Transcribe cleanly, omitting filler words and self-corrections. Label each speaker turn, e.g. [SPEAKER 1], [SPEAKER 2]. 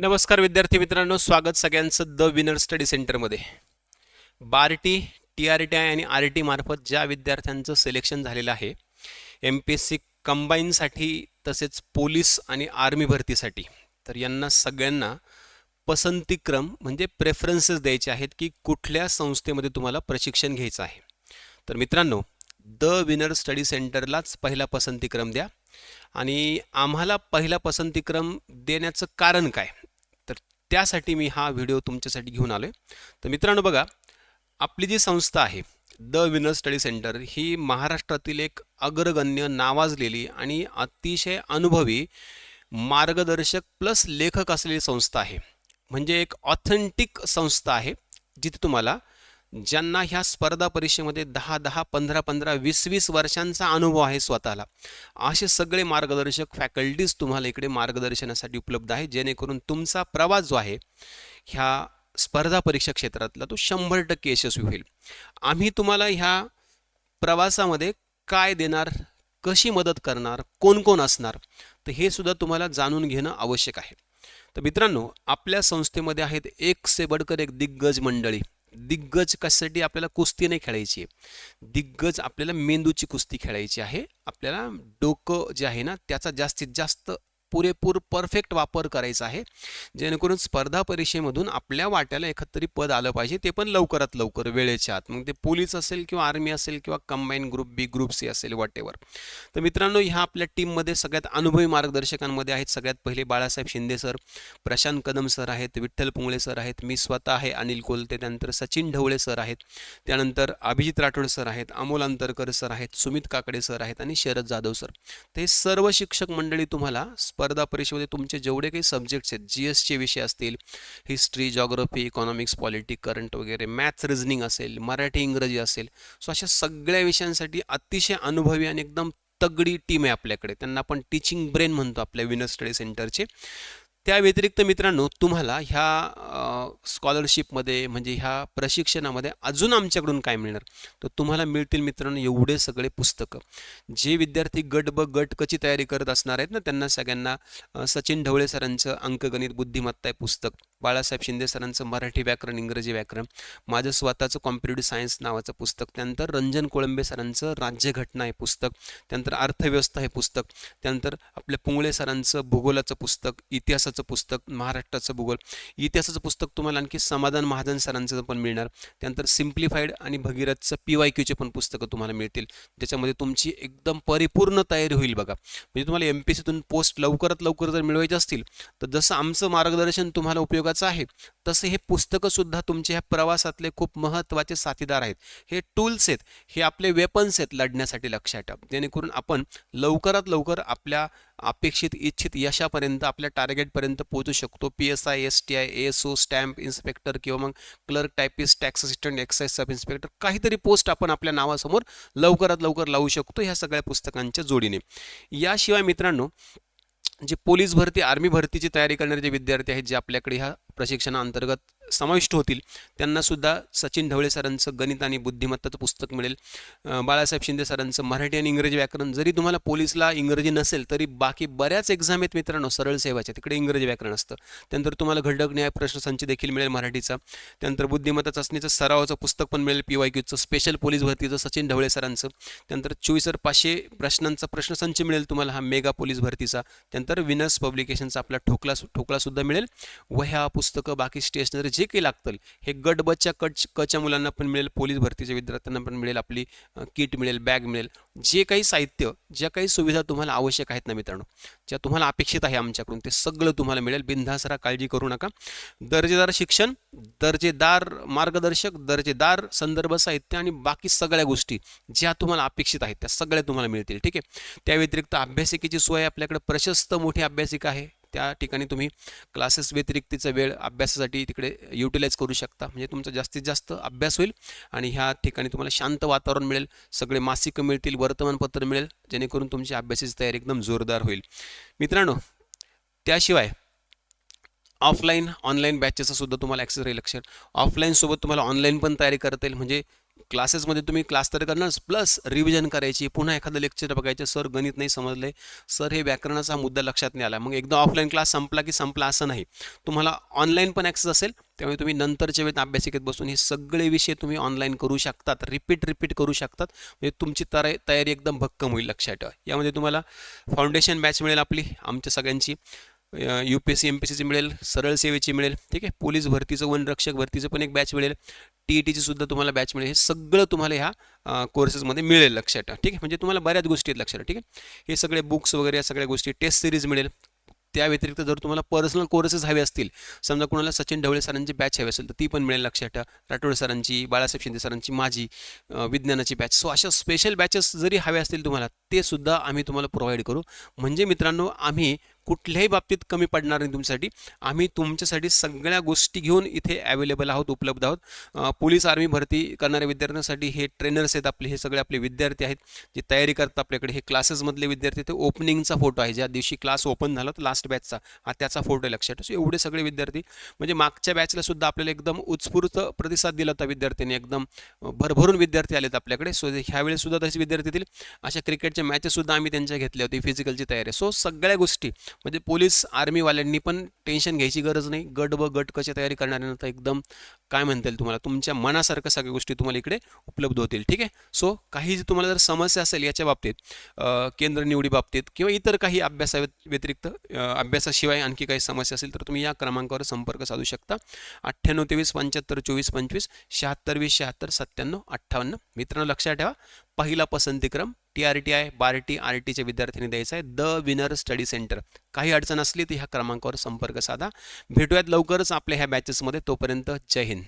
[SPEAKER 1] नमस्कार विद्यार्थी मित्रांनो, स्वागत सगळ्यांचं द विनर स्टडी सेंटरमध्ये. बार्टी, TRT आणि RT मार्फत ज्या विद्यार्थ्यांचं सिलेक्शन झालेलं आहे MPSC कंबाईनसाठी तसेच पोलीस आणि आर्मी भरतीसाठी, तर यांना सगळ्यांना पसंतीक्रम म्हणजे प्रेफरन्सेस द्यायचे आहेत की कुठल्या संस्थेमध्ये तुम्हाला प्रशिक्षण घ्यायचं आहे. तर मित्रांनो, द विनर स्टडी सेंटरलाच पहिला पसंतीक्रम द्या. आणि आम्हाला पहिला पसंतीक्रम देण्याचं कारण काय, तर त्यासाठी मी हा व्हिडिओ तुमच्यासाठी घेऊन आलो आहे. तर मित्रांनो बघा, आपली जी संस्था आहे द विनर स्टडी सेंटर ही महाराष्ट्रातील एक अग्रगण्य, नावाजलेली आणि अतिशय अनुभवी मार्गदर्शक प्लस लेखक असलेली संस्था आहे. म्हणजे एक ऑथेंटिक संस्था आहे जिथे तुम्हाला, ज्यांना ह्या स्पर्धा परीक्षेमध्ये 10-10, 15-15, 20-20 वर्षांचा अनुभव आहे स्वतःला, असे सगळे मार्गदर्शक फॅकल्टीज तुम्हाला इकडे मार्गदर्शनासाठी उपलब्ध आहे, जेणेकरून तुमचा प्रवास जो आहे ह्या स्पर्धा परीक्षा क्षेत्रातला तो 100% यशस्वी होईल. आम्ही तुम्हाला ह्या प्रवासामध्ये काय देणार, कशी मदत करणार, कोण कोण असणार, तर हे सुद्धा तुम्हाला जाणून घेणं आवश्यक आहे. तर मित्रांनो, आपल्या संस्थेमध्ये आहेत एक से बडकर एक दिग्गज मंडळी. दिग्गज कशासाठी? आपल्याला कुस्ती नाही खेळायची आहे, दिग्गज आपल्याला मेंदूची कुस्ती खेळायची आहे. आपल्याला डोकं जे आहे ना त्याचा जास्तीत जास्त पुरेपूर परफेक्ट वापर करायचा आहे, जेणेकरून स्पर्धा परीक्षेमधून आपल्या वाट्याला एखाद तरी पद आलं पाहिजे, ते पण लवकरात लवकर, वेळेच्या आत. मग ते पोलीस असेल किंवा आर्मी असेल किंवा कंबाईन ग्रुप बी, ग्रुप सी असेल, वॉटेवर. तर मित्रांनो, ह्या आपल्या टीममध्ये सगळ्यात अनुभवी मार्गदर्शकांमध्ये आहेत सगळ्यात पहिले बाळासाहेब शिंदे सर, प्रशांत कदम सर आहेत, विठ्ठल पुंगळे सर आहेत, मी स्वतः आहे अनिल कोलते, त्यानंतर सचिन ढवळे सर आहेत, त्यानंतर अभिजित राठोड सर आहेत, अमोल अंतरकर सर आहेत, सुमित काकडे सर आहेत आणि शरद जाधव सर. ते सर्व शिक्षक मंडळी तुम्हाला स्पर्धा परीक्षेमध्ये तुमचे जेवढे काही सब्जेक्ट्स आहेत, GSचे विषय असतील, history, geography, economics, politic, current वगैरे, मॅथ्स, रिझनिंग असेल, मराठी, इंग्रजी असेल, सो अशा सगळ्या विषयांसाठी अतिशय अनुभवी आणि एकदम तगडी टीम आहे आपल्याकडे. त्यांना आपण टीचिंग ब्रेन म्हणतो आपल्या विनर स्टडी सेंटरचे. त्या व्यतिरिक्त मित्रांनो, तुम्हाला ह्या स्कॉलरशिपमध्ये म्हणजे ह्या प्रशिक्षणामध्ये अजून आमच्याकडून काय मिळणार, तर तुम्हाला मिळतील मित्रांनो एवढे सगळे पुस्तकं. जे विद्यार्थी गट ब गट कची तयारी करत असणार आहेत ना, त्यांना सगळ्यांना सचिन ढवळे सरांचं अंकगणित बुद्धिमत्ता आहे पुस्तक, बाळासाहेब शिंदे सरांचं मराठी व्याकरण, इंग्रजी व्याकरण, माझं स्वतःचं कॉम्पिटेटिव्ह सायन्स नावाचं पुस्तक, त्यानंतर रंजन कोळंबे सरांचं राज्यघटना हे पुस्तक, त्यानंतर अर्थव्यवस्था हे पुस्तक, त्यानंतर आपल्या पुंगळे सरांचं भूगोलाचं पुस्तक, इतिहासाचं पुस्तक, महाराष्ट्राचं भूगोल, इतिहासाचं पुस्तक तुम्हाला आणखी समाधान महाजन सरांचं पण मिळणार, त्यानंतर सिम्प्लिफाईड आणि भगीरथचं PYQचे पण पुस्तकं तुम्हाला मिळतील, ज्याच्यामध्ये तुमची एकदम परिपूर्ण तयारी होईल बघा. म्हणजे तुम्हाला MPSCतून पोस्ट लवकरात लवकर जर मिळवायचे असतील, तर जसं आमचं मार्गदर्शन तुम्हाला उपयोगाचं आहे, तसे हे पुस्तकं सुद्धा तुमच्या ह्या प्रवासातले खूप महत्त्वाचे साथीदार आहेत. हे टूल्स आहेत, हे आपले वेपन्स आहेत लढण्यासाठी, लक्षात ठेवा, जेणेकरून आपण लवकरात लवकर आपल्या अपेक्षित इच्छित यशापर्यंत, आपल्या टार्गेटपर्यंत पोहोचू शकतो. PSI, STI, ASO, stamp inspector किंवा मग clerk, typist, tax assistant, excise sub inspector, काहीतरी पोस्ट आपण आपल्या नावासमोर लवकरात लवकर लावू शकतो ह्या सगळ्या पुस्तकांच्या जोडीने. याशिवाय मित्रांनो, जे पोलीस भरती, आर्मी भरतीची तयारी करणारे जे विद्यार्थी आहेत, जे आपल्याकडे ह्या प्रशिक्षणाअंतर्गत समाविष्ट होतील, त्यांना सुद्धा सचिन ढवळे सरांचं गणित आणि बुद्धिमत्ताचं पुस्तक मिळेल, बाळासाहेब शिंदे सरांचं मराठी आणि इंग्रजी व्याकरण. जरी तुम्हाला पोलीसला इंग्रजी नसेल तरी बाकी बऱ्याच एक्झाम आहेत मित्रांनो सरळ सेवाच्या, तिकडे इंग्रजी व्याकरण असतं. त्यानंतर तुम्हाला घटक न्याय प्रश्नसंच देखील मिळेल मराठीचा. त्यानंतर बुद्धिमत्ता चाचणीचं सरावाचं पुस्तक पण मिळेल, PYQचं, स्पेशल पोलीस भरतीचं सचिन ढवळे सरांचं. त्यानंतर 24,500 प्रश्नांचा प्रश्नसंच मिळेल तुम्हाला हा मेगा पोलीस भरतीचा. त्यानंतर विनर्स पब्लिकेशनचा आपला ठोकळा सुद्धा मिळेल. वह्या, पुस्तकं, बाकी स्टेशनरी जे काही लागतं हे गट बच्या कच्या मुलांना पण मिळेल, पोलीस भरतीच्या विद्यार्थ्यांना पण मिळेल, आपली किट मिळेल, बॅग मिळेल. जे काही साहित्य, ज्या काही सुविधा तुम्हाला आवश्यक आहेत ना मित्रांनो, ज्या तुम्हाला अपेक्षित आहे आमच्याकडून, ते सगळं तुम्हाला मिळेल. बिनधास्त राहा, काळजी करू नका. दर्जेदार शिक्षण, दर्जेदार मार्गदर्शक, दर्जेदार संदर्भ साहित्य आणि बाकी सगळ्या गोष्टी ज्या तुम्हाला अपेक्षित आहेत त्या सगळ्या तुम्हाला मिळतील. ठीक आहे. त्या व्यतिरिक्त अभ्यासिकेची सोय आपल्याकडे प्रशस्त मोठी अभ्यासिका आहे. त्या ठिकाणी तुम्ही क्लासेस व्यतिरिक्तचा वेळ अभ्यासासाठी तिकडे युटिलाइज करू शकता, म्हणजे तुमचा जास्तीत जास्त अभ्यास होईल. आणि ह्या ठिकाणी तुम्हाला शांत वातावरण मिळेल, सगळे मासिकं मिळतील, वर्तमानपत्र मिळेल, जेणेकरून तुमची अभ्यासाची तयारी एकदम जोरदार होईल मित्रांनो. त्याशिवाय ऑफलाईन, ऑनलाईन बॅचेसचा सुद्धा तुम्हाला ॲक्सेस राहील. लक्षात, ऑफलाईन सोबत तुम्हाला ऑनलाईन पण तयारी करता येईल, म्हणजे क्लासेसमध्ये तुम्ही क्लास तर करणार प्लस रिव्हिजन करायची, पुन्हा एखादं लेक्चर बघायचं, सर गणित नाही समजले, सर हे व्याकरणाचा मुद्दा लक्षात नाही आला, मग एकदा ऑफलाईन क्लास संपला की संपला असं नाही. तुम्हाला ऑनलाईन पण ॲक्सेस असेल, त्यामुळे तुम्ही नंतरच्या वेळेत अभ्यासिकेत बसून हे सगळे विषय तुम्ही ऑनलाईन करू शकतात, रिपीट करू शकतात. म्हणजे तुमची तयारी एकदम भक्कम होईल. लक्षात ठेवा, यामध्ये तुम्हाला फाउंडेशन बॅच मिळेल आपली आमच्या सगळ्यांची, UPSC MPSCची मिळेल, सरळ सेवेची मिळेल, ठीक आहे, पोलीस भरतीचं, वनरक्षक भरतीचं पण एक बॅच मिळेल, TETची सुद्धा तुम्हाला बॅच मिळेल. हे सगळं तुम्हाला ह्या कोर्सेसमध्ये मिळेल. लक्षात ठेवा, ठीक आहे. म्हणजे तुम्हाला बऱ्याच गोष्टी आहेत लक्षात ठेवा, ठीक आहे. हे सगळे बुक्स वगैरे या सगळ्या गोष्टी, टेस्ट सिरीज मिळेल. त्या व्यतिरिक्त जर तुम्हाला पर्सनल कोर्सेस हवे असतील, समजा कुणाला सचिन ढवळे सरांची बॅच हवी असेल तर ती पण मिळेल. लक्षात ठेवा, राठोड सरांची, बाळासाहेब शिंदे सरांची, माझी विज्ञानाची बॅच. सो अशा स्पेशल बॅचेस जरी हवे असतील तुम्हाला, ते सुद्धा आम्ही तुम्हाला प्रोव्हाइड करू. म्हणजे मित्रांनो, आम्ही कुठल्याही बाबतीत कमी पडणार नाही तुमच्यासाठी. आम्ही तुमच्यासाठी सगळ्या गोष्टी घेऊन इथे अवेलेबल आहोत, उपलब्ध आहोत. पोलीस आर्मी भरती करणाऱ्या विद्यार्थ्यांसाठी हे ट्रेनर्स आहेत आपले, हे सगळे आपले विद्यार्थी आहेत जे तयारी करतात आपल्याकडे. हे क्लासेसमधले विद्यार्थी, ते ओपनिंगचा फोटो आहे, ज्या दिवशी क्लास ओपन झाला तर लास्ट बॅचचा हा त्याचा फोटो आहे. लक्षात ठेवा, एवढे सगळे विद्यार्थी, म्हणजे मागच्या बॅचला सुद्धा आपल्याला एकदम उत्स्फूर्त प्रतिसाद दिला होता विद्यार्थ्यांनी, एकदम भरभरून विद्यार्थी आलेत आपल्याकडे. सो ह्यावेळेस सुद्धा तसे विद्यार्थी येतील. अशा क्रिकेटच्या मॅचेस सुद्धा आम्ही त्यांच्या घेतल्या होती, फिजिकलची तयारी. सो सगळ्या गोष्टी, म्हणजे पोलीस आर्मीवाल्यांनी पण टेन्शन घ्यायची गरज नाही. गट कशी तयारी करणाऱ्यांना एकदम काय म्हणता येईल, तुम्हाला तुमच्या मनासारख्या सगळ्या गोष्टी तुम्हाला इकडे उपलब्ध होतील, ठीक आहे. सो काही तुम्हाला जर समस्या असेल याच्या बाबतीत, केंद्र निवडी बाबतीत किंवा इतर काही व्यतिरिक्त अभ्यासाशिवाय आणखी काही समस्या असेल तर तुम्ही या क्रमांकावर संपर्क साधू शकता. 9823 75 24 25 76 20 76 97 58. मित्रांनो, लक्षात ठेवा, पहिला पसंतीक्रम TRTI, बार्टी, RTच्या विद्यार्थ्यांनी द्यायचा आहे, द विनर स्टडी सेंटर. काही अडचण असली तर ह्या क्रमांकावर संपर्क साधा. भेटूयात लवकरच आपल्या ह्या बॅचेसमध्ये. तोपर्यंत जय हिंद.